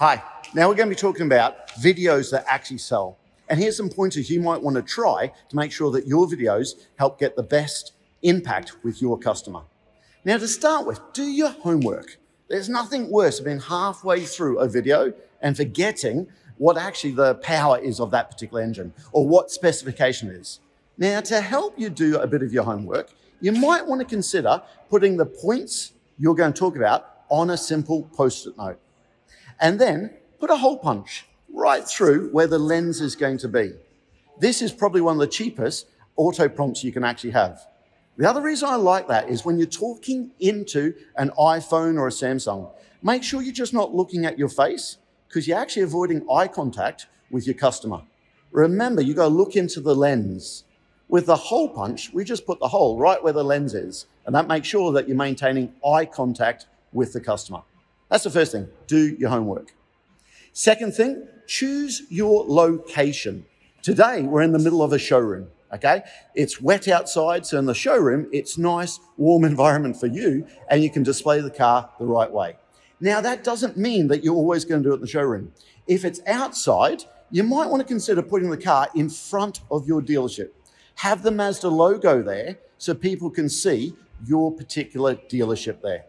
Hi, now we're going to be talking about videos that actually sell. And here's some pointers you might want to try to make sure that your videos help get the best impact with your customer. Now to start with, do your homework. There's nothing worse than being halfway through a video and forgetting what actually the power is of that particular engine or what specification it is. Now to help you do a bit of your homework, you might want to consider putting the points you're going to talk about on a simple post-it note. And then put a hole punch right through where the lens is going to be. This is probably one of the cheapest auto prompts you can actually have. The other reason I like that is when you're talking into an iPhone or a Samsung, make sure you're just not looking at your face because you're actually avoiding eye contact with your customer. Remember, you got to look into the lens. With the hole punch, we just put the hole right where the lens is, and that makes sure that you're maintaining eye contact with the customer. That's the first thing, do your homework. Second thing, choose your location. Today, we're in the middle of a showroom, okay? It's wet outside, so in the showroom, it's nice, warm environment for you, and you can display the car the right way. Now, that doesn't mean that you're always going to do it in the showroom. If it's outside, you might want to consider putting the car in front of your dealership. Have the Mazda logo there so people can see your particular dealership there.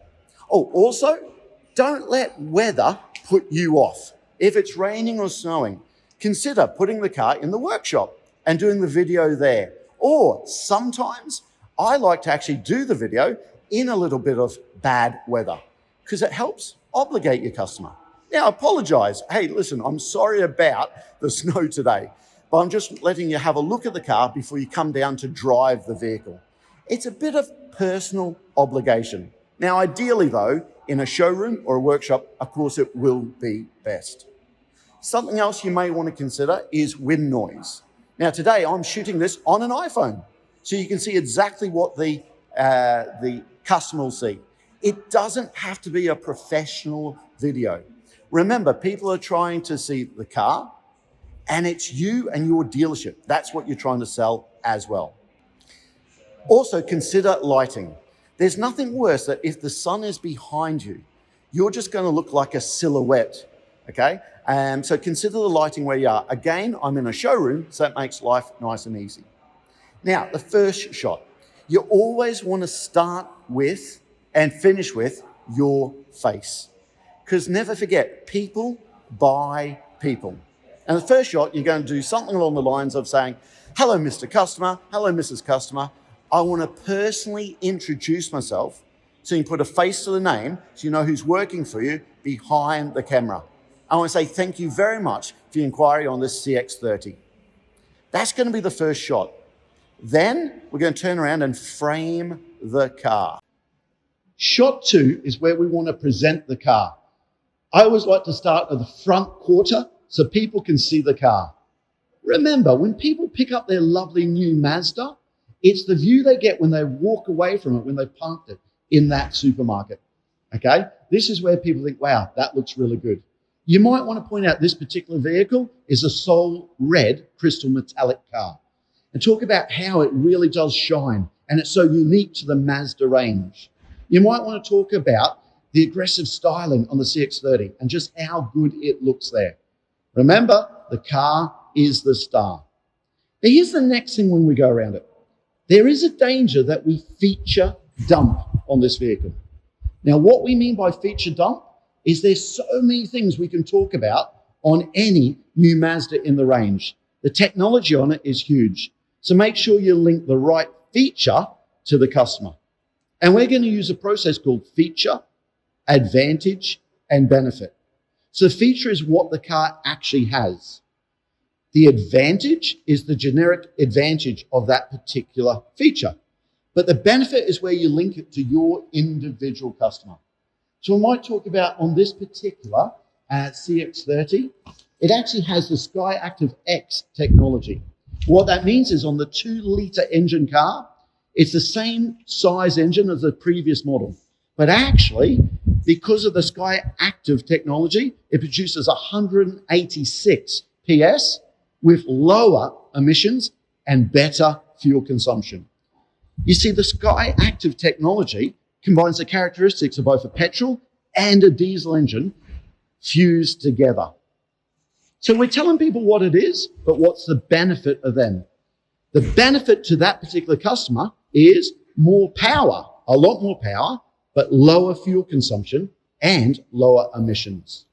Oh, also, don't let weather put you off. If it's raining or snowing, consider putting the car in the workshop and doing the video there. Or sometimes I like to actually do the video in a little bit of bad weather because it helps obligate your customer. Now, apologize. Hey, listen, I'm sorry about the snow today, but I'm just letting you have a look at the car before you come down to drive the vehicle. It's a bit of personal obligation. Now, ideally though, in a showroom or a workshop, of course, it will be best. Something else you may want to consider is wind noise. Now, today I'm shooting this on an iPhone, so you can see exactly what the customer will see. It doesn't have to be a professional video. Remember, people are trying to see the car, and it's you and your dealership. That's what you're trying to sell as well. Also, consider lighting. There's nothing worse than if the sun is behind you, you're just going to look like a silhouette, okay? So consider the lighting where you are. Again, I'm in a showroom, so it makes life nice and easy. Now, the first shot. You always want to start with and finish with your face. Because never forget, people buy people. And the first shot, you're going to do something along the lines of saying, hello, Mr. Customer, hello, Mrs. Customer. I want to personally introduce myself so you can put a face to the name so you know who's working for you behind the camera. I want to say thank you very much for your inquiry on this CX-30. That's going to be the first shot. Then we're going to turn around and frame the car. Shot 2 is where we want to present the car. I always like to start at the front quarter so people can see the car. Remember, when people pick up their lovely new Mazda, it's the view they get when they walk away from it, when they've parked it in that supermarket, okay? This is where people think, wow, that looks really good. You might want to point out this particular vehicle is a Sol red crystal metallic car and talk about how it really does shine and it's so unique to the Mazda range. You might want to talk about the aggressive styling on the CX-30 and just how good it looks there. Remember, the car is the star. Now, here's the next thing when we go around it. There is a danger that we feature dump on this vehicle. Now, what we mean by feature dump is there's so many things we can talk about on any new Mazda in the range. The technology on it is huge. So make sure you link the right feature to the customer. And we're going to use a process called feature, advantage, and benefit. So feature is what the car actually has. The advantage is the generic advantage of that particular feature. But the benefit is where you link it to your individual customer. So we might talk about on this particular CX-30, it actually has the Sky Active X technology. What that means is on the 2-liter engine car, it's the same size engine as the previous model. But actually, because of the Sky Active technology, it produces 186 PS with lower emissions and better fuel consumption. You see, the Sky Active technology combines the characteristics of both a petrol and a diesel engine fused together. So we're telling people what it is, but what's the benefit of them? The benefit to that particular customer is more power, a lot more power, but lower fuel consumption and lower emissions.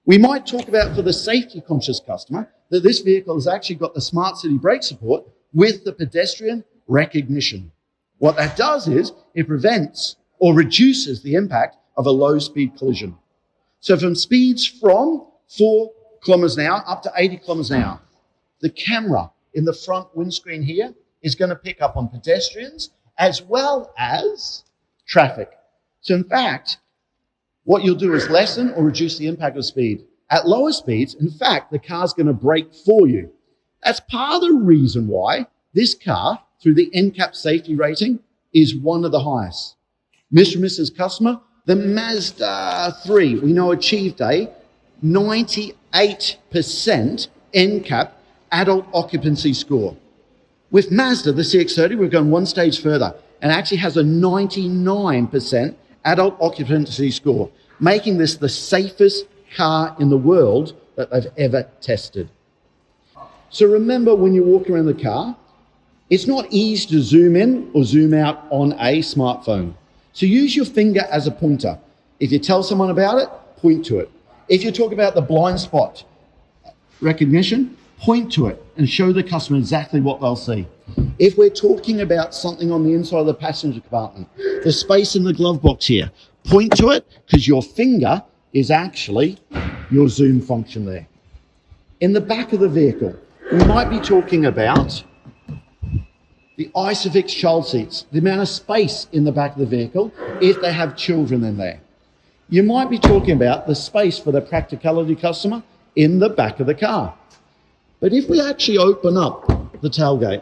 We might talk about for the safety conscious customer that this vehicle has actually got the smart city brake support with the pedestrian recognition. What that does is it prevents or reduces the impact of a low speed collision. So from speeds from 4 kilometers an hour up to 80 kilometers an hour, the camera in the front windscreen here is going to pick up on pedestrians as well as traffic. So in fact, what you'll do is lessen or reduce the impact of speed. At lower speeds, in fact, the car's going to brake for you. That's part of the reason why this car, through the NCAP safety rating, is one of the highest. Mr. and Mrs. Customer, the Mazda 3, we know achieved a 98% NCAP adult occupancy score. With Mazda, the CX-30, we've gone one stage further and actually has a 99% adult occupancy score, making this the safest car in the world that they've ever tested. So remember, when you walk around the car, it's not easy to zoom in or zoom out on a smartphone. So use your finger as a pointer. If you tell someone about it, point to it. If you talk about the blind spot recognition, point to it and show the customer exactly what they'll see. If we're talking about something on the inside of the passenger compartment, the space in the glove box here, point to it because your finger is actually your zoom function there. In the back of the vehicle, we might be talking about the ISOFIX child seats, the amount of space in the back of the vehicle if they have children in there. You might be talking about the space for the practicality customer in the back of the car. But if we actually open up the tailgate,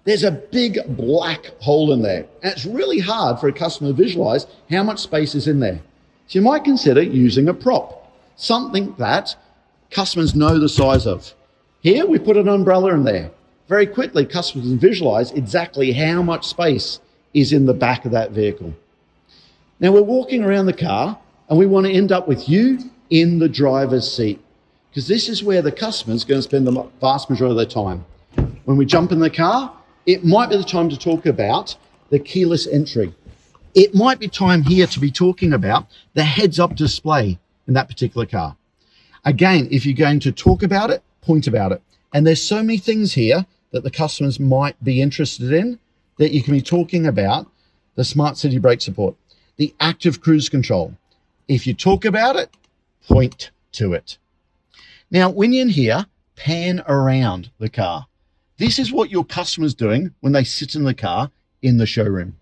there's a big black hole in there. And it's really hard for a customer to visualize how much space is in there. So you might consider using a prop, something that customers know the size of. Here, we put an umbrella in there. Very quickly, customers can visualize exactly how much space is in the back of that vehicle. Now, we're walking around the car and we want to end up with you in the driver's seat, because this is where the customer is going to spend the vast majority of their time. When we jump in the car, it might be the time to talk about the keyless entry. It might be time here to be talking about the heads-up display in that particular car. Again, if you're going to talk about it, point about it. And there's so many things here that the customers might be interested in that you can be talking about the smart city brake support, the active cruise control. If you talk about it, point to it. Now, when you're in here, pan around the car. This is what your customer's doing when they sit in the car in the showroom.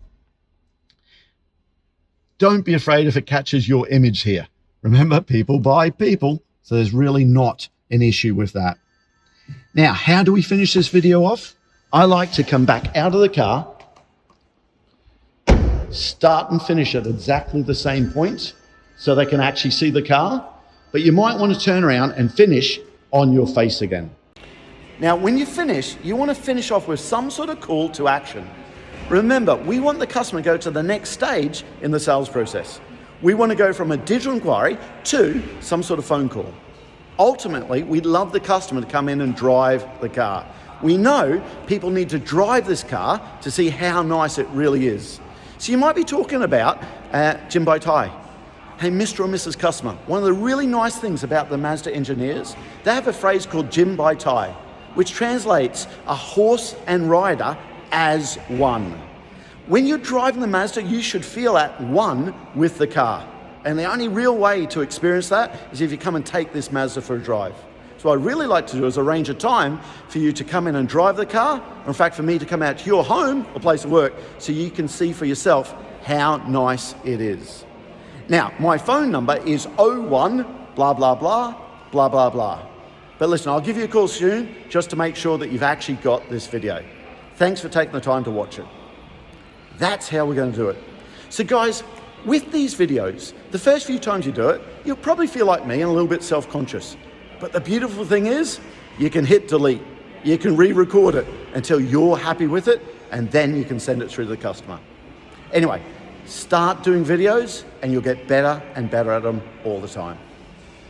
Don't be afraid if it catches your image here. Remember, people buy people, so there's really not an issue with that. Now, how do we finish this video off? I like to come back out of the car, start and finish at exactly the same point so they can actually see the car, but you might want to turn around and finish on your face again. Now, when you finish, you want to finish off with some sort of call to action. Remember, we want the customer to go to the next stage in the sales process. We want to go from a digital inquiry to some sort of phone call. Ultimately, we'd love the customer to come in and drive the car. We know people need to drive this car to see how nice it really is. So you might be talking about Jim Bai Tai. Hey, Mr. or Mrs. Customer, one of the really nice things about the Mazda engineers, they have a phrase called Jim Bai Tai, which translates a horse and rider as one. When you're driving the Mazda, you should feel at one with the car. And the only real way to experience that is if you come and take this Mazda for a drive. So what I'd really like to do is arrange a time for you to come in and drive the car, or in fact for me to come out to your home or place of work so you can see for yourself how nice it is. Now, my phone number is 01 blah, blah, blah, blah, blah, blah. But listen, I'll give you a call soon just to make sure that you've actually got this video. Thanks for taking the time to watch it. That's how we're going to do it. So guys, with these videos, the first few times you do it, you'll probably feel like me and a little bit self-conscious. But the beautiful thing is, you can hit delete. You can re-record it until you're happy with it, and then you can send it through to the customer. Anyway, start doing videos and you'll get better and better at them all the time.